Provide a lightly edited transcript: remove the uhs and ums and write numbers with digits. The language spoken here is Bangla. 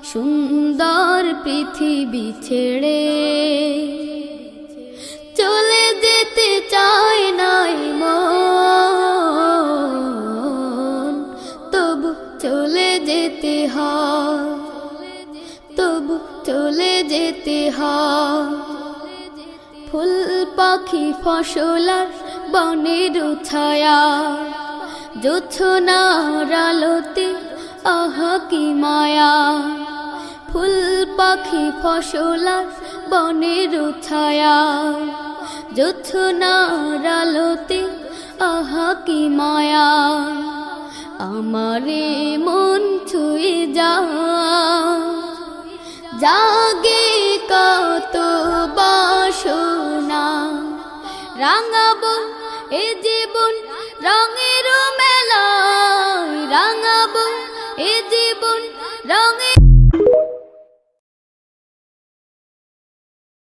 সুন্দর পৃথিবী ছেড়ে চলে যেতে চায় নাই মন, তবু চলে যেতে হয়, তবু চলে যেতে হয়। ফুল পাখি ফসলার বনের ছায়া, জোছনার আলোতে আহা কি মায়া। ফুল পাখি ফসলার বনের ছায়া, জোছনার আলোতে আহা কি মায়া। আমারে মন ছুঁয়ে জাগে কত বাসনা, রাঙাবো এ জীবন রঙের মেলায়, রাঙাবো এ জীবন রঙের